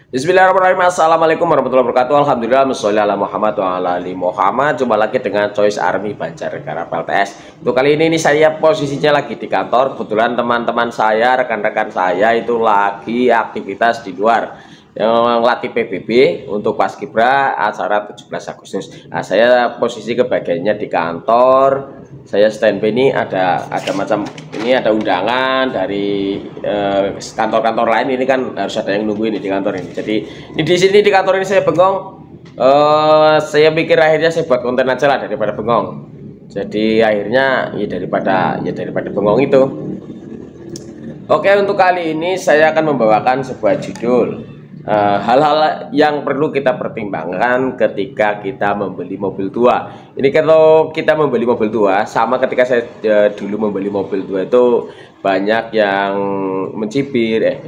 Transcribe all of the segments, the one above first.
Bismillahirrahmanirrahim. Assalamualaikum warahmatullahi wabarakatuh. Alhamdulillah, sholli ala Muhammad wa ala ali Muhammad. Jumpa lagi dengan Choice Army Banjarnegara PLTS. Untuk kali ini saya posisinya lagi di kantor. Kebetulan teman-teman saya, rekan-rekan saya itu lagi aktivitas di luar yang latih PBB untuk Paskibra acara 17 Agustus. Nah, saya posisi kebagiannya di kantor. Saya standby ini ada macam ini, ada undangan dari kantor-kantor lain. Ini kan harus ada yang nunggu ini di kantor ini. Jadi ini di sini di kantor ini saya bengong. Saya pikir akhirnya saya buat konten aja lah daripada bengong. Jadi akhirnya daripada bengong itu. Oke, untuk kali ini saya akan membawakan sebuah judul. Hal-hal yang perlu kita pertimbangkan ketika kita membeli mobil tua. Ini kalau kita membeli mobil tua, sama ketika saya dulu membeli mobil tua itu banyak yang mencibir,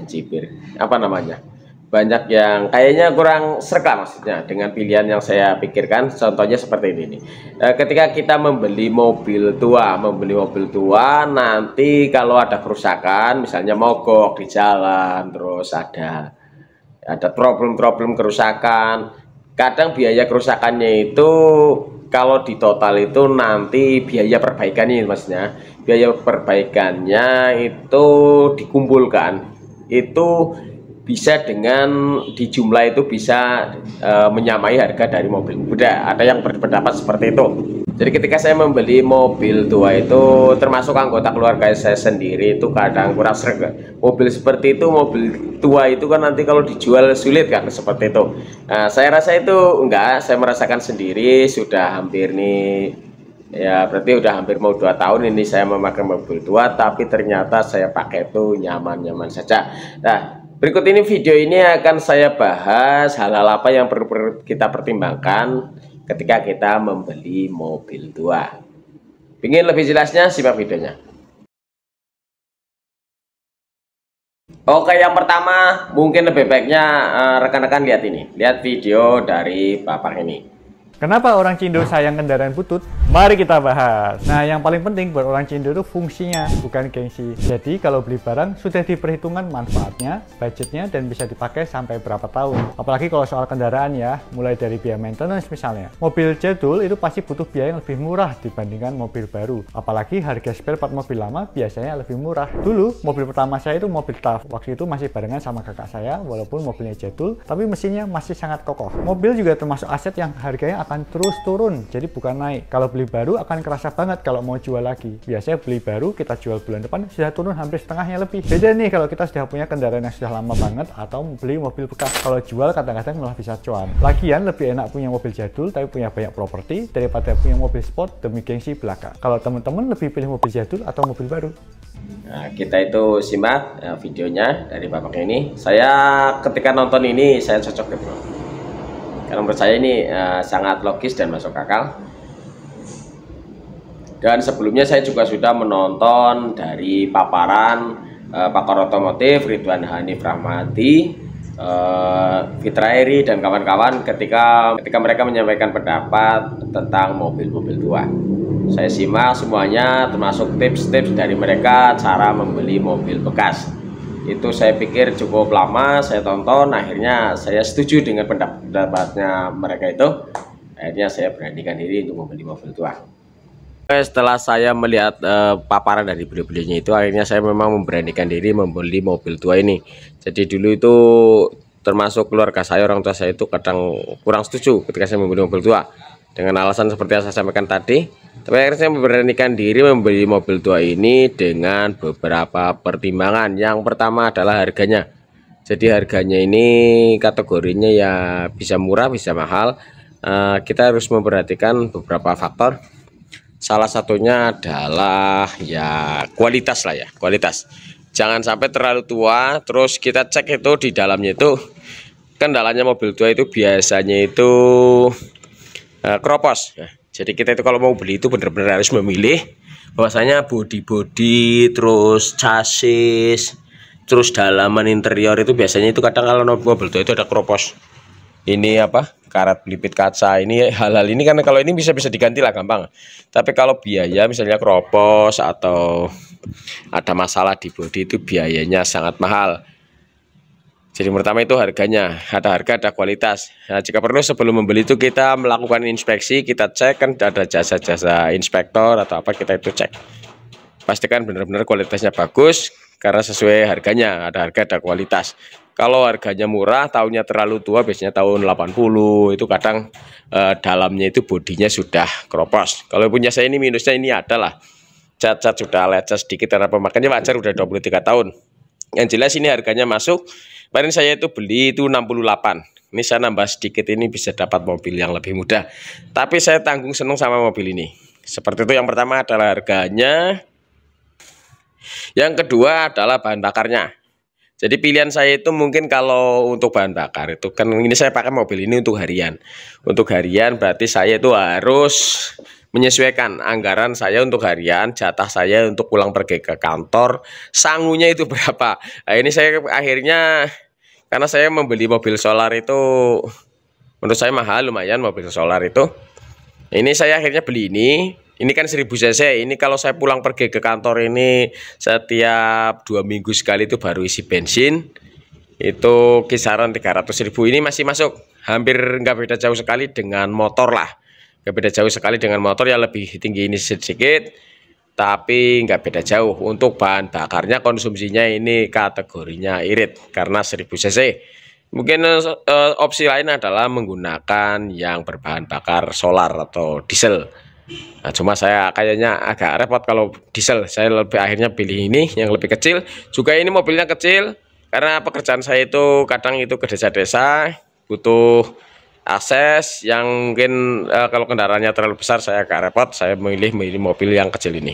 apa namanya? Banyak yang kayaknya kurang serka maksudnya dengan pilihan yang saya pikirkan. Contohnya seperti ini nih. Ketika kita membeli mobil tua, nanti kalau ada kerusakan, misalnya mogok di jalan, terus ada problem-problem kerusakan, kadang biaya kerusakannya itu kalau di total itu nanti biaya perbaikannya, maksudnya biaya perbaikannya itu dikumpulkan, itu bisa dengan di jumlah itu bisa menyamai harga dari mobil muda. Ada yang berpendapat seperti itu. Jadi ketika saya membeli mobil tua itu, termasuk anggota keluarga saya sendiri itu kadang kurang sreg. Mobil seperti itu, mobil tua itu kan nanti kalau dijual sulit kan, seperti itu. Nah, saya rasa itu enggak, saya merasakan sendiri sudah hampir nih, ya berarti udah hampir mau 2 tahun ini saya memakai mobil tua, tapi ternyata saya pakai itu nyaman-nyaman saja. Nah, berikut ini video ini akan saya bahas hal-hal apa yang perlu kita pertimbangkan ketika kita membeli mobil tua. Ingin lebih jelasnya, simak videonya. Oke, yang pertama mungkin lebih baiknya rekan-rekan lihat ini. Lihat video dari Bapak ini. Kenapa orang Cindo sayang kendaraan butut? Mari kita bahas. Nah, yang paling penting buat orang Cindo itu fungsinya, bukan gengsi. Jadi, kalau beli barang sudah diperhitungkan manfaatnya, budgetnya, dan bisa dipakai sampai berapa tahun. Apalagi kalau soal kendaraan ya, mulai dari biaya maintenance misalnya. Mobil jadul itu pasti butuh biaya yang lebih murah dibandingkan mobil baru. Apalagi harga spare part mobil lama biasanya lebih murah. Dulu, mobil pertama saya itu mobil TAF. Waktu itu masih barengan sama kakak saya, walaupun mobilnya jadul, tapi mesinnya masih sangat kokoh. Mobil juga termasuk aset yang harganya akan terus turun, jadi bukan naik. Kalau beli baru akan kerasa banget kalau mau jual lagi. Biasanya beli baru kita jual bulan depan sudah turun hampir setengahnya lebih. Beda nih kalau kita sudah punya kendaraan yang sudah lama banget atau beli mobil bekas. Kalau jual kadang-kadang malah bisa cuan. Lagian lebih enak punya mobil jadul tapi punya banyak properti daripada punya mobil sport demi gengsi belaka. Kalau teman-teman lebih pilih mobil jadul atau mobil baru? Nah, kita itu simak videonya dari Bapak ini. Saya ketika nonton ini saya cocok deh bro. Karena menurut saya ini sangat logis dan masuk akal. Dan sebelumnya saya juga sudah menonton dari paparan pakar otomotif Ridwan Hanif Rahmadi, Fitra Eri dan kawan-kawan ketika mereka menyampaikan pendapat tentang mobil-mobil tua. Saya simak semuanya, termasuk tips-tips dari mereka cara membeli mobil bekas. Itu saya pikir cukup lama saya tonton, akhirnya saya setuju dengan pendapatnya mereka itu. Akhirnya saya beranikan diri untuk membeli mobil tua. Setelah saya melihat paparan dari beliau-beliaunya itu, akhirnya saya memang memberanikan diri membeli mobil tua ini. Jadi dulu itu termasuk keluarga saya, orang tua saya itu kadang kurang setuju ketika saya membeli mobil tua, dengan alasan seperti yang saya sampaikan tadi. Tapi akhirnya saya memberanikan diri membeli mobil tua ini dengan beberapa pertimbangan. Yang pertama adalah harganya. Jadi harganya ini kategorinya ya bisa murah bisa mahal. Kita harus memperhatikan beberapa faktor. Salah satunya adalah ya kualitas lah ya, kualitas. Jangan sampai terlalu tua terus kita cek itu di dalamnya itu kendalanya mobil tua itu biasanya itu keropos. Jadi kita itu kalau mau beli itu benar-benar harus memilih bahwasanya bodi terus chassis terus dalaman interior itu biasanya itu kadang kalau mobil tua itu ada keropos. Ini apa? Karet pelipit kaca. Ini hal-hal ini kan kalau ini bisa diganti lah gampang. Tapi kalau biaya misalnya keropos atau ada masalah di bodi itu biayanya sangat mahal. Jadi pertama itu harganya, ada harga, ada kualitas. Nah, jika perlu sebelum membeli itu kita melakukan inspeksi, kita cek kan ada jasa-jasa inspektor atau apa, kita itu cek. Pastikan benar-benar kualitasnya bagus karena sesuai harganya, ada harga, ada kualitas. Kalau harganya murah, tahunnya terlalu tua, biasanya tahun 80, itu kadang dalamnya itu bodinya sudah keropos. Kalau punya saya ini minusnya ini adalah cat-cat sudah lecet sedikit karena pemakaiannya wajar udah 23 tahun. Yang jelas ini harganya masuk. Kemarin saya itu beli itu 68. Ini saya nambah sedikit, ini bisa dapat mobil yang lebih mudah. Tapi saya tanggung seneng sama mobil ini. Seperti itu, yang pertama adalah harganya. Yang kedua adalah bahan bakarnya. Jadi pilihan saya itu mungkin kalau untuk bahan bakar itu kan ini saya pakai mobil ini untuk harian. Untuk harian berarti saya itu harus menyesuaikan anggaran saya untuk harian, jatah saya untuk pulang pergi ke kantor, sangunya itu berapa. Nah, ini saya akhirnya karena saya membeli mobil solar itu menurut saya mahal lumayan mobil solar itu. Ini saya akhirnya beli ini kan 1000 cc. Ini kalau saya pulang pergi ke kantor ini setiap 2 minggu sekali itu baru isi bensin. Itu kisaran 300.000, ini masih masuk. Hampir nggak beda jauh sekali dengan motor lah. Nggak beda jauh sekali dengan motor, ya lebih tinggi ini sedikit, tapi nggak beda jauh. Untuk bahan bakarnya konsumsinya ini kategorinya irit karena 1000 cc. Mungkin opsi lain adalah menggunakan yang berbahan bakar solar atau diesel. Nah, cuma saya kayaknya agak repot kalau diesel. Saya lebih akhirnya pilih ini yang lebih kecil. Juga ini mobilnya kecil karena pekerjaan saya itu kadang itu ke desa-desa, butuh akses yang mungkin kalau kendaraannya terlalu besar saya agak repot. Saya memilih mobil yang kecil ini.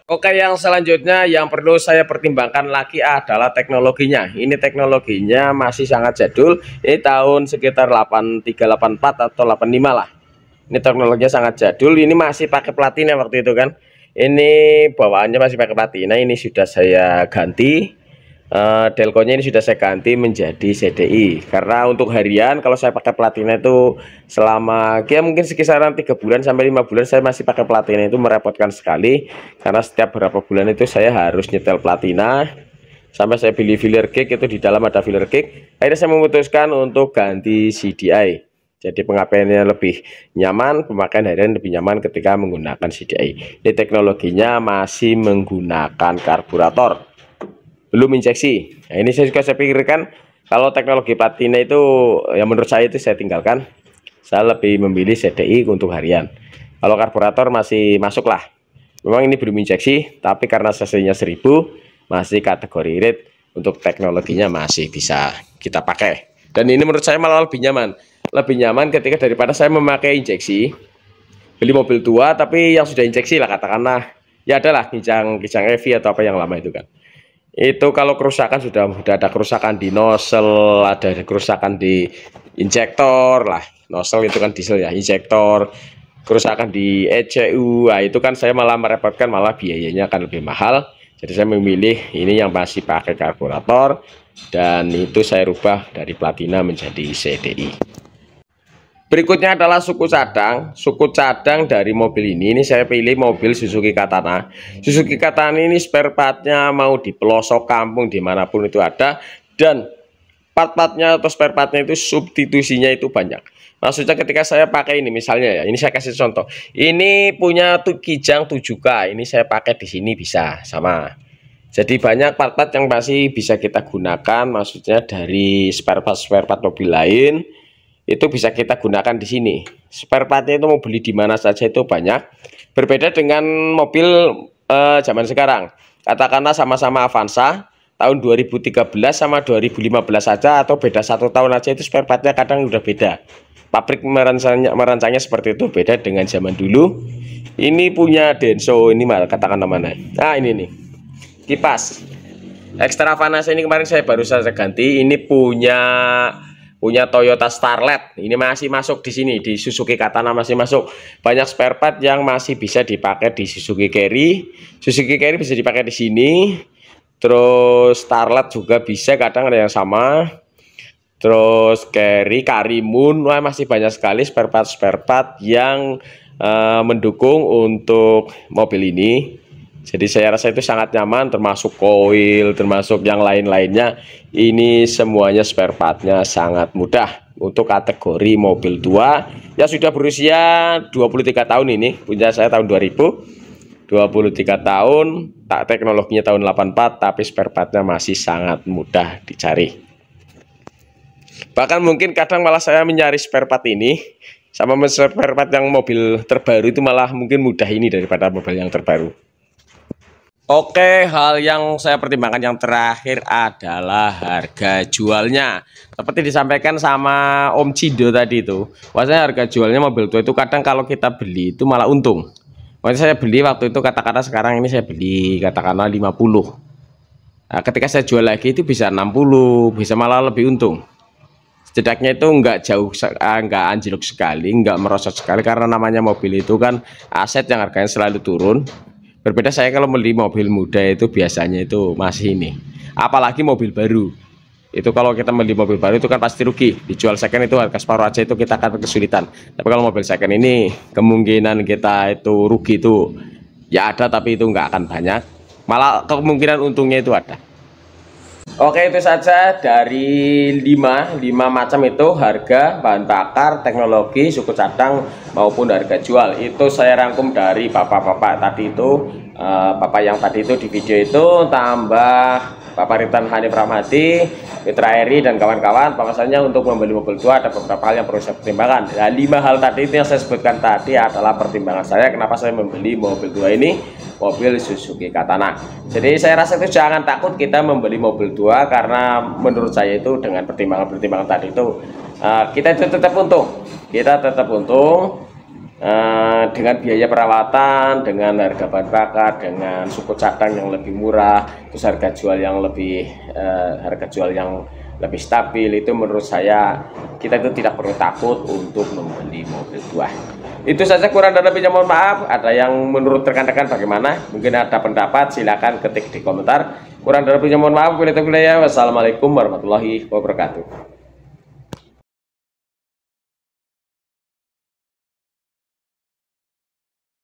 Oke, yang selanjutnya yang perlu saya pertimbangkan lagi adalah teknologinya. Ini teknologinya masih sangat jadul. Ini tahun sekitar 8384 atau 85 lah. Ini teknologinya sangat jadul. Ini masih pakai platina waktu itu kan. Ini bawaannya masih pakai platina. Ini sudah saya ganti. Delconya ini sudah saya ganti menjadi CDI karena untuk harian kalau saya pakai platina itu selama ya mungkin sekisaran 3 bulan sampai 5 bulan saya masih pakai platina, itu merepotkan sekali karena setiap berapa bulan itu saya harus nyetel platina. Sampai saya beli filler cake, itu di dalam ada filler cake. Akhirnya saya memutuskan untuk ganti CDI, jadi pengapaiannya lebih nyaman, pemakaian harian lebih nyaman ketika menggunakan CDI. Ini teknologinya masih menggunakan karburator, belum injeksi. Nah, ini saya pikirkan kalau teknologi platina itu yang menurut saya itu saya tinggalkan. Saya lebih memilih CDI untuk harian. Kalau karburator masih masuk lah. Memang ini belum injeksi, tapi karena cc-nya 1000 masih kategori irit, untuk teknologinya masih bisa kita pakai. Dan ini menurut saya malah lebih nyaman. Lebih nyaman ketika daripada saya memakai injeksi. Beli mobil tua tapi yang sudah injeksi lah katakanlah. Ya adalah kijang EV atau apa yang lama itu kan. Itu kalau kerusakan sudah ada kerusakan di nozzle, ada kerusakan di injektor lah. Nozzle itu kan diesel ya, injektor, kerusakan di ECU. Nah, itu kan saya malah merepotkan, malah biayanya akan lebih mahal. Jadi saya memilih ini yang masih pakai karburator, dan itu saya rubah dari platina menjadi CDI. Berikutnya adalah suku cadang. Suku cadang dari mobil ini saya pilih mobil Suzuki Katana. Suzuki Katana ini spare partnya mau di pelosok kampung dimanapun itu ada, dan part-partnya atau spare partnya itu substitusinya itu banyak. Maksudnya ketika saya pakai ini misalnya ya, ini saya kasih contoh. Ini punya kijang 7K, ini saya pakai di sini bisa sama. Jadi banyak part-part yang masih bisa kita gunakan, maksudnya dari spare part mobil lain. Itu bisa kita gunakan di sini. Spare partnya itu mau beli di mana saja itu banyak. Berbeda dengan mobil zaman sekarang. Katakanlah sama-sama Avanza tahun 2013 sama 2015 saja, atau beda 1 tahun aja, itu spare partnya kadang udah beda. Pabrik merancangnya seperti itu, beda dengan zaman dulu. Ini punya Denso, ini katakan namanya. Nah ini nih kipas Extravanas, ini kemarin saya baru saja ganti. Ini punya Toyota Starlet, ini masih masuk di sini, di Suzuki Katana masih masuk. Banyak spare part yang masih bisa dipakai di Suzuki Carry. Suzuki Carry bisa dipakai di sini. Terus Starlet juga bisa, kadang ada yang sama. Terus Carry, Karimun, wah masih banyak sekali spare part yang mendukung untuk mobil ini. Jadi saya rasa itu sangat nyaman, termasuk koil, termasuk yang lain-lainnya. Ini semuanya spare partnya sangat mudah. Untuk kategori mobil tua yang sudah berusia 23 tahun ini, punya saya tahun 2000, 23 tahun, tak teknologinya tahun 84, tapi spare partnya masih sangat mudah dicari. Bahkan mungkin kadang malah saya mencari spare part ini sama spare part yang mobil terbaru itu malah mungkin mudah ini daripada mobil yang terbaru. Oke, hal yang saya pertimbangkan yang terakhir adalah harga jualnya. Seperti disampaikan sama Om Cindo tadi itu, bahwasanya harga jualnya mobil tua itu kadang kalau kita beli itu malah untung. Waktu saya beli waktu itu katakanlah sekarang ini saya beli katakanlah 50. Nah, ketika saya jual lagi itu bisa 60, bisa malah lebih untung. Setidaknya itu enggak jauh, enggak anjlok sekali, enggak merosot sekali, karena namanya mobil itu kan aset yang harganya selalu turun. Berbeda saya kalau beli mobil muda itu biasanya itu masih ini, apalagi mobil baru itu kalau kita beli mobil baru itu kan pasti rugi, dijual second itu harga separuh aja itu kita akan kesulitan. Tapi kalau mobil second ini kemungkinan kita itu rugi itu ya ada, tapi itu nggak akan banyak, malah kemungkinan untungnya itu ada. Oke, itu saja dari 5 macam itu harga, bahan bakar, teknologi, suku cadang maupun harga jual. Itu saya rangkum dari bapak-bapak tadi itu, bapak yang tadi itu di video itu, tambah Bapak Rifdan Hanif Rahmadi, Mitra Eri dan kawan-kawan. Bahwasanya untuk membeli mobil tua ada beberapa hal yang perlu saya pertimbangkan. Nah, 5 hal tadi itu yang saya sebutkan tadi adalah pertimbangan saya kenapa saya membeli mobil tua ini, mobil Suzuki Katana. Jadi saya rasa itu jangan takut kita membeli mobil tua, karena menurut saya itu dengan pertimbangan-pertimbangan tadi itu kita itu tetap untung. Kita tetap untung dengan biaya perawatan, dengan harga bahan bakar, dengan suku cadang yang lebih murah, terus harga jual yang lebih stabil. Itu menurut saya kita itu tidak perlu takut untuk membeli mobil tua. Itu saja, kurang dan lebihnya mohon maaf. Ada yang menurut rekan-rekan bagaimana? Mungkin ada pendapat, silakan ketik di komentar. Kurang dan lebihnya mohon maaf. Wassalamualaikum warahmatullahi wabarakatuh.